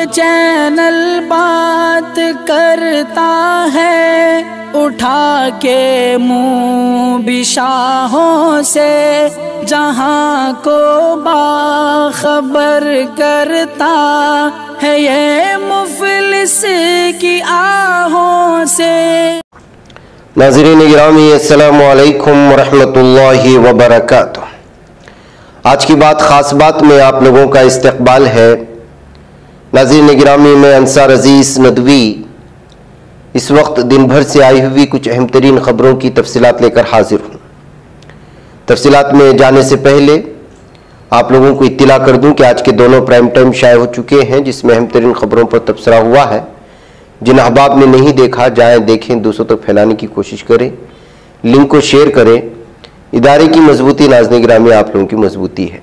Channel बात करता है, उठा के मुँह बिशाहों से, जहाँ को बाखबर करता है ये मुफलिस की आहों से। नाज़रीन गिरामी, अस्सलामु अलैकुम वरहमतुल्लाहि वबरकातुह। आज की बात ख़ास बात में आप लोगों का इस्तकबाल है। नाज़रीन गिरामी, मैं अंसार अजीज़ नदवी इस वक्त दिन भर से आई हुई कुछ अहम तरीन ख़बरों की तफसीलात लेकर हाजिर हूँ। तफसीलात में जाने से पहले आप लोगों को इत्तला कर दूं कि आज के दोनों प्राइम टाइम शाये हो चुके हैं, जिसमें अहम तरीन ख़बरों पर तबसरा हुआ है। जिन अहबाब ने नहीं देखा, जाएँ देखें, दूसरों तक फैलाने की कोशिश करें, लिंक को शेयर करें। इदारे की मजबूती नाज़रीन गिरामी आप लोगों की मजबूती है।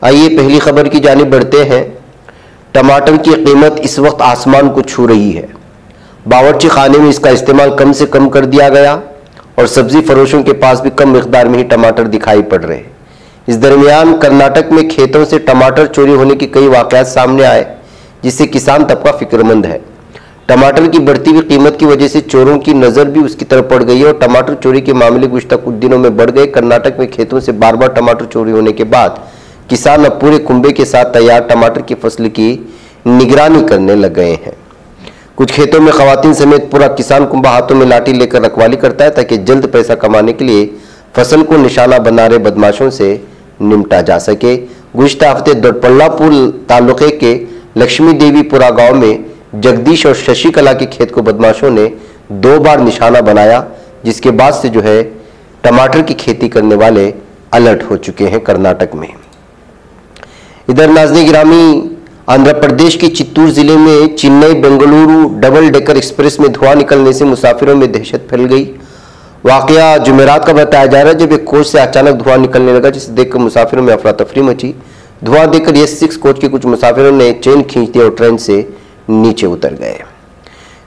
आइए पहली खबर की जानिब बढ़ते हैं। टमाटर की कीमत इस वक्त आसमान को छू रही है। बावर्ची खाने में इसका इस्तेमाल कम से कम कर दिया गया और सब्जी फरोशों के पास भी कम मिकदार में ही टमाटर दिखाई पड़ रहे हैं। इस दरमियान कर्नाटक में खेतों से टमाटर चोरी होने के कई वाक़यात सामने आए, जिससे किसान तबका फिक्रमंद है। टमाटर की बढ़ती हुई कीमत की वजह से चोरों की नज़र भी उसकी तरफ पड़ गई है और टमाटर चोरी के मामले गुज़श्ता कुछ दिनों में बढ़ गए। कर्नाटक में खेतों से बार बार टमाटर चोरी होने के बाद किसान अब पूरे कुंबे के साथ तैयार टमाटर की फसल की निगरानी करने लग गए हैं। कुछ खेतों में खवातीन समेत पूरा किसान कुंबा हाथों में लाठी लेकर रखवाली करता है, ताकि जल्द पैसा कमाने के लिए फसल को निशाना बना रहे बदमाशों से निपटा जा सके। गुज़श्ता हफ्ते दोडपल्लापुर तालुके के लक्ष्मी देवीपुरा गांव में जगदीश और शशिकला के खेत को बदमाशों ने 2 बार निशाना बनाया, जिसके बाद से जो है टमाटर की खेती करने वाले अलर्ट हो चुके हैं कर्नाटक में। इधर नाज़रीन गिरामी, आंध्र प्रदेश के चित्तूर जिले में Chennai Bengaluru double decker express में धुआं निकलने से मुसाफिरों में दहशत फैल गई। वाकया जुमेरात का बताया जा रहा है, जब एक कोच से अचानक धुआं निकलने लगा, जिसे देखकर मुसाफिरों में अफरा तफरी मची। धुआं देखकर S6 कोच के कुछ मुसाफिरों ने चेन खींच दिया और ट्रेन से नीचे उतर गए।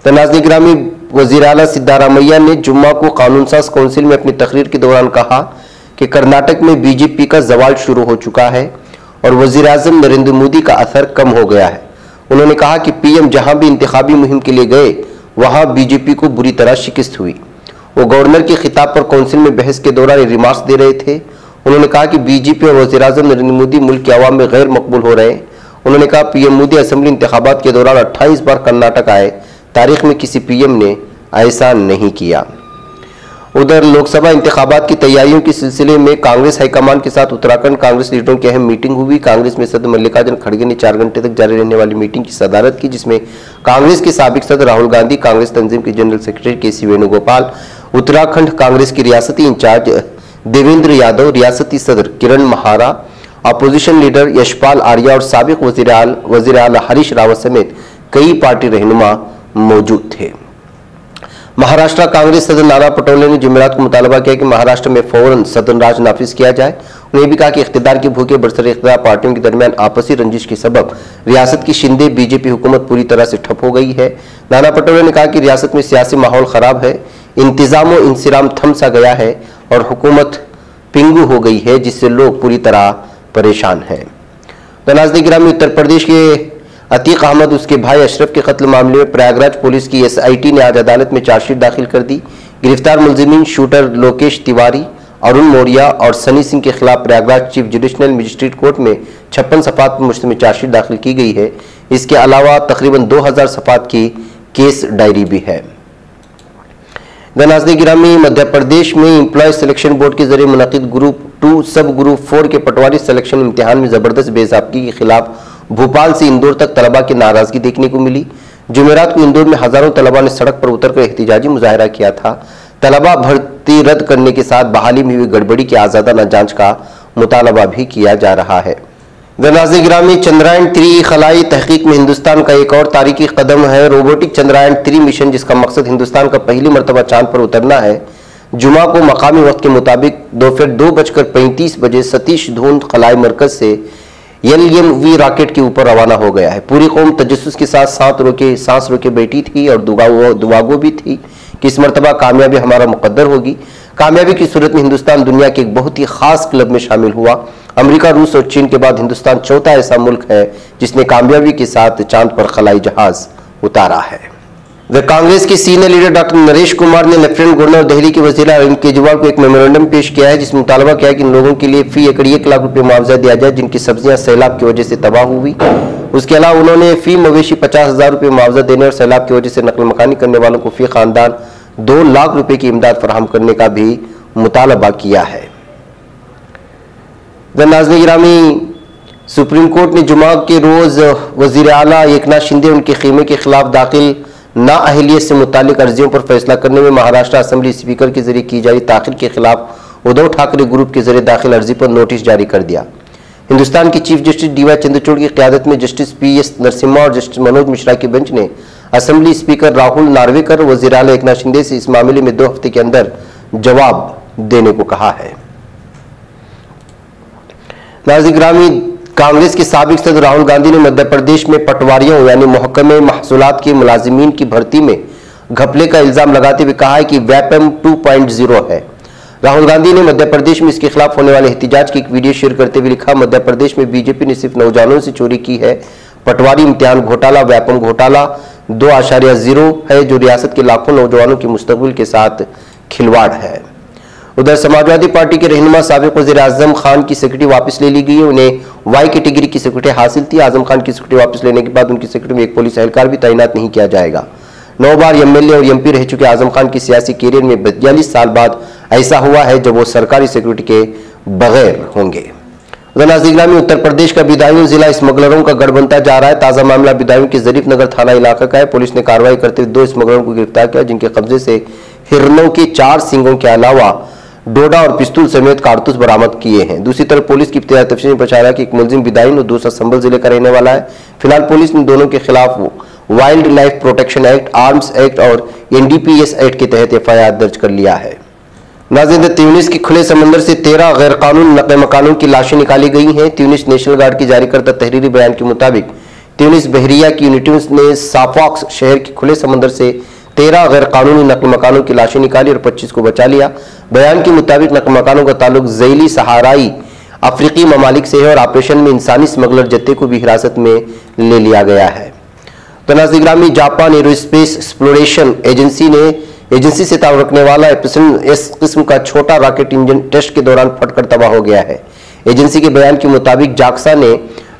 तो नाज़रीन गिरामी, वज़ीर आला सिद्धारमैया ने जुम्मा को कानून साज काउंसिल में अपनी तकरीर के दौरान कहा कि कर्नाटक में बीजेपी का जवाल शुरू हो चुका है और वज़ीर आज़म नरेंद्र मोदी का असर कम हो गया है। उन्होंने कहा कि पीएम जहां भी इंतखाबी मुहिम के लिए गए, वहां बीजेपी को बुरी तरह शिकस्त हुई। वो गवर्नर के खिताब पर काउंसिल में बहस के दौरान रिमार्क्स दे रहे थे। उन्होंने कहा कि बीजेपी और वज़ीर आज़म नरेंद्र मोदी मुल्क के अवाम में गैर मकबूल हो रहे हैं। उन्होंने कहा पीएम मोदी असेंबली इंतखाबात के दौरान 28 बार कर्नाटक आए, तारीख में किसी पीएम ने ऐसा नहीं किया। उधर लोकसभा इंतखाबात की तैयारियों के सिलसिले में कांग्रेस हाईकमान के साथ उत्तराखंड कांग्रेस लीडरों की अहम मीटिंग हुई। कांग्रेस में सदर मल्लिकार्जुन खड़गे ने 4 घंटे तक जारी रहने वाली मीटिंग की सदारत की, जिसमें कांग्रेस के साबिक सदर राहुल गांधी, कांग्रेस तंजीम के general secretary KC. Venugopal, Uttarakhand Congress की रियासती इंचार्ज देवेंद्र यादव, रियासती सदर किरण महारा, अपोजिशन लीडर यशपाल आर्या और साबिक वज़ीर आला हरीश रावत समेत कई पार्टी रहनुमा मौजूद थे। महाराष्ट्र कांग्रेस सदर नाना पटोले ने जुमेरात को मुतालबा किया कि महाराष्ट्र में फौरन सदन राज नाफिज किया जाए। उन्हें भी कहा कि इख्तिदार की भूखे बरसर इख्तिदार पार्टियों के दरमियान आपसी रंजिश के सबब रियासत की शिंदे बीजेपी हुकूमत पूरी तरह से ठप हो गई है। नाना पटोले ने कहा कि रियासत में सियासी माहौल खराब है, इंतजाम व इंसिराम थम सा गया है और हुकूमत पिंगू हो गई है, जिससे लोग पूरी तरह परेशान हैं। तो नाज़रीन गिरामी, उत्तर प्रदेश के अतीक अहमद उसके भाई अशरफ के कत्ल मामले में प्रयागराज पुलिस की SIT ने आज अदालत में चार्जशीट दाखिल कर दी। गिरफ्तार मुलजिमीन शूटर लोकेश तिवारी, अरुण मौर्या और सनी सिंह के खिलाफ Prayagraj chief jurisdictional magistrate court में 56 सफ़ात पर मुश्तमिल चार्जशीट दाखिल की गई है। इसके अलावा तकरीबन 2000 सफ़ात की केस डायरी भी है। नाज़रीन गिरामी, मध्य प्रदेश में एम्प्लॉय सिलेक्शन बोर्ड के जरिए मुनक़िद ग्रुप 2 सब ग्रुप 4 के पटवारी सिलेक्शन इम्तिहान में जबरदस्त बेज़ाब्तगी के खिलाफ भोपाल से इंदौर तक तलबा की नाराजगी देखने को मिली। जुमेरात को इंदौर में हजारों तलबा ने सड़क पर उतरकर एहतिजाजी मुजाहरा किया था। तलबा भर्ती रद्द करने के साथ बहाली में हुई गड़बड़ी की आज़ादाना जांच का मुतालबा भी किया जा रहा है। नाज़रीन गिरामी, चंद्रयान 3 खलाई तहकीक में हिंदुस्तान का एक और तारीखी कदम है। रोबोटिक चंद्रयान 3 मिशन, जिसका मकसद हिंदुस्तान का पहली मरतबा चांद पर उतरना है, जुमा को मकामी वक्त के मुताबिक दोपहर 2:35 बजे सतीश धवन खलाई मरकज से LMV रॉकेट के ऊपर रवाना हो गया है। पूरी कौम तजस्सुस के साथ सांस रोके बैठी थी और दुआगो भी थी कि इस मरतबा कामयाबी हमारा मुकद्दर होगी। कामयाबी की सूरत में हिंदुस्तान दुनिया के एक बहुत ही खास क्लब में शामिल हुआ। अमेरिका, रूस और चीन के बाद हिंदुस्तान चौथा ऐसा मुल्क है जिसने कामयाबी के साथ चांद पर खलाई जहाज उतारा है। वे कांग्रेस के senior leader doctor Naresh Kumar ने लेफ्टिनेंट गवर्नर और दिल्ली के वजीर अरविंद केजरीवाल को एक मेमोरेंडम पेश किया है, जिसमें मुतालबा किया है कि इन लोगों के लिए फी एकड़ 1 लाख रुपए मुआवजा दिया जाए जिनकी सब्जियां सैलाब की वजह से तबाह हुई। उसके अलावा उन्होंने फी मवेशी 50,000 रुपए मुआवजा देने और सैलाब की वजह से नकल मकानी करने वालों को फी खानदान 2 लाख रुपए की इमदाद फराहम करने का भी मुतालबा किया है। नाज़रीन गिरामी, सुप्रीम कोर्ट ने जुमा के रोज वजीर आला एकनाथ शिंदे उनके खीमे के खिलाफ दाखिल नाअहलियत से मुतालिक अर्जियों पर फैसला करने में महाराष्ट्र असेंबली स्पीकर के जरिए की जा रही ताखिर के खिलाफ उद्धव ठाकरे ग्रुप के जरिए दाखिल अर्जी पर नोटिस जारी कर दिया। हिंदुस्तान की चीफ जस्टिस डीवाई चंद्रचूड़ की क़यादत में जस्टिस पीएस नरसिम्हा और जस्टिस मनोज मिश्रा की बेंच ने असेंबली स्पीकर राहुल नार्वेकर और वजीर आला एकनाथ शिंदे से इस मामले में 2 हफ्ते के अंदर जवाब देने को कहा है। नाज़रीन गिरामी, कांग्रेस के साबिक सदर राहुल गांधी ने मध्य प्रदेश में पटवारियों यानी महकमे महसूलात के मुलाजिमीन की भर्ती में घपले का इल्जाम लगाते हुए कहा है कि वैपम 2.0 है। राहुल गांधी ने मध्य प्रदेश में इसके खिलाफ होने वाले एहतिजाज की एक वीडियो शेयर करते हुए लिखा, मध्य प्रदेश में बीजेपी ने सिर्फ नौजवानों से चोरी की है। पटवारी इम्तिहान घोटाला, वैपम घोटाला 2.0 है जो रियासत के लाखों नौजवानों के मुस्तकबिल के साथ खिलवाड़ है। उधर समाजवादी पार्टी के रहनुमा साबिक वज़ीर आज़म खान की सिक्योरिटी वापस ले ली गई है। उन्हें वाई कैटेगरी की सिक्योरिटी हासिल थी। आज़म खान की सिक्योरिटी वापस लेने के बाद उनकी सिक्योरिटी में एक पुलिस एहलकार भी तैनात नहीं किया जाएगा। 9 बार एमएलए और एमपी रह चुके आज़म खान की सियासी कैरियर में 42 साल बाद ऐसा हुआ है जब वो सरकारी सिक्योरिटी के बगैर होंगे। उधर नाज़रीन में उत्तर प्रदेश का बिदायूं जिला स्मगलरों का गढ़ बनता जा रहा है। ताज़ा मामला बिदायूं के ज़रीफ नगर थाना इलाका का है। पुलिस ने कार्रवाई करते हुए 2 स्मगलरों को गिरफ्तार किया जिनके कब्जे से हिरणों के 4 सींगों के अलावा डोडा और पिस्तौल समेत कारतूस बरामद किए हैं। दूसरी तरफ पुलिस की इब्तिदाई तफ्तीश में पता चला कि एक मुलजिम बिदायूं और दूसरा संभल जिले का रहने वाला है। फिलहाल पुलिस ने दोनों के खिलाफ wild life protection act, arms act और एनडीपीएस एक्ट के तहत एफआईआर दर्ज कर लिया है। नाज़रीन, ट्यूनिस के खुले समंदर से 13 गैर कानूनी नक़ल मकानों की लाशें निकाली गई हैं। ट्यूनिस नेशनल गार्ड की जारी करदा तहरीरी बयान के मुताबिक ट्यूनिस बहरिया की यूनिटों ने साफॉक्स शहर के खुले समंदर से 13 गैर कानूनी नकल मकानों की लाशें निकाली और 25 को बचा लिया। बयान के मुताबिक नकल मकानों का ताल्लुक ज़ैली सहाराई अफ्रीकी ममालिक से है और ऑपरेशन में इंसानी स्मगलर जत्थे को भी हिरासत में ले लिया गया है। तो नाज़रीन, जापान एरोस्पेस एक्सप्लोरेशन एजेंसी से ताल्लुक रखने वाला एस किस्म का छोटा रॉकेट इंजन टेस्ट के दौरान फटकर तबाह हो गया है। एजेंसी के बयान के मुताबिक जाक्सा ने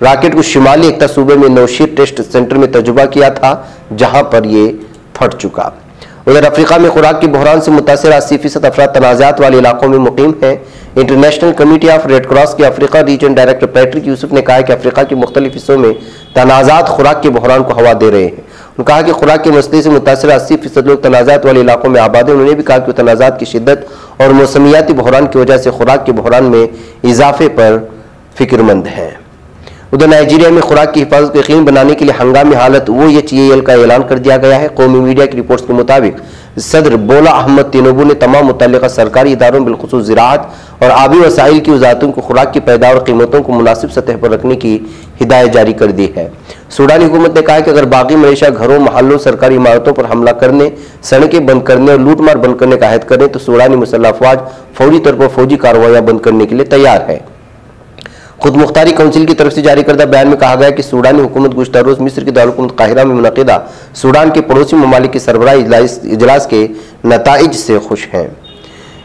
रॉकेट को शिमाली एकता सूबे में नौशीर टेस्ट सेंटर में तजुर्बा किया था जहां पर यह फट चुका। उधर अफ्रीका में खुराक के बहरान से मुतासर 80% अफराद तनाज़ात वाले इलाकों में मुकीम हैं। International Committee of Red Cross के Africa region director Patrick Youssef ने कहा कि अफ्रीका के मुख्तलिफ हिस्सों में तनाज़ात खुराक के बहरान को हवा दे रहे हैं। उन्होंने कहा कि खुराक के मसले से मुतासर 80% लोग तनाज़ात वाले इलाकों में आबाद हैं। उन्होंने भी कहा कि तनाज़ात की शिद्दत और मौसमियाती बहरान की वजह से खुराक के बहरान में इजाफे पर फिक्रमंद हैं। उधर नाइजीरिया में खुराक की हिफाजत को यकीन बनाने के लिए हंगामी हालत OHAL का ऐलान कर दिया गया है। कौमी मीडिया की रिपोर्ट्स के मुताबिक सदर बोला अहमद तिनुबू ने तमाम मुतल्लिका सरकारी इदारों बिलखुसूस ज़राअत और आबी वसाइल की वज़ारतों को खुराक की पैदावार कीमतों को मुनासिब सतह पर रखने की हिदायत जारी कर दी है। सूडानी हुकूमत ने कहा कि अगर बाकी मलेशिया घरों, महलों, सरकारी इमारतों पर हमला करने, सड़कें बंद करने और लूटमार बंद करने का अहद करें तो सूडानी मुसल्लह अफवाज फौरी तौर पर फौजी कार्रवाइयाँ बंद करने के लिए तैयार है। खुद मुख्तारी काउंसिल की तरफ से जारी करदा बयान में कहा गया कि सूडानी हुकूमत गुज़श्ता रोज मिस्र के दारुल काहिरा में मुनक़िदा सूडान के पड़ोसी ममालिक के सरबराह इजलास के नताइज से खुश हैं।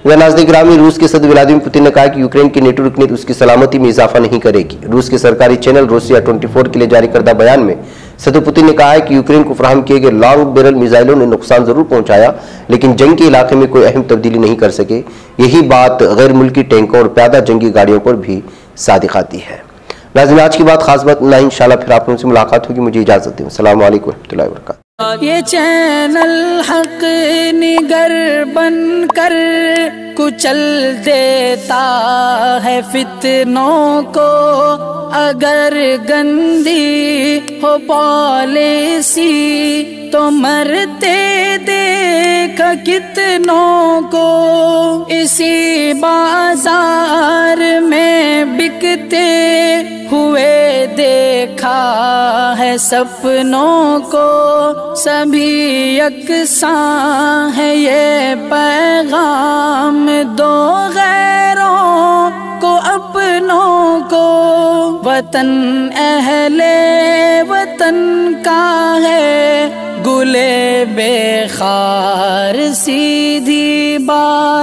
नाज़रीन गिरामी, रूस के सदर व्लादिमीर पुतिन ने कहा कि यूक्रेन की नेटो रुकनीत उसकी सलामती में इजाफा नहीं करेगी। रूस के सरकारी चैनल रूसिया 24 के लिए जारी करदा बयान में सदर पुतिन ने कहा है कि यूक्रेन को फराहम किए गए लॉन्ग बैरल मिसाइलों ने नुकसान जरूर पहुंचाया लेकिन जंग के इलाके में कोई अहम तब्दीली नहीं कर सके। यही बात गैर मुल्की टैंकों और प्यादा जंगी गाड़ियों पर भी सादिक आती है। नाज़रीन, आज की बात खास बात ना, इंशाल्लाह फिर आप लोगों से मुलाकात होगी। मुझे इजाजत दें। अस्सलाम वालेकुम रहमतुल्लाहि व बरकातहू। ये चैनल हक निगर बन कर कुचल देता है फितनों को। अगर गंदी हो पॉलिसी तो मरते देख कितनों को। इसी बाजार में बिकते हुए देखा है सपनों को। सभी यकसां है ये पैगाम दो गैरों को अपनों को। वतन अहले वतन का है गुले बेखार सीधी बात।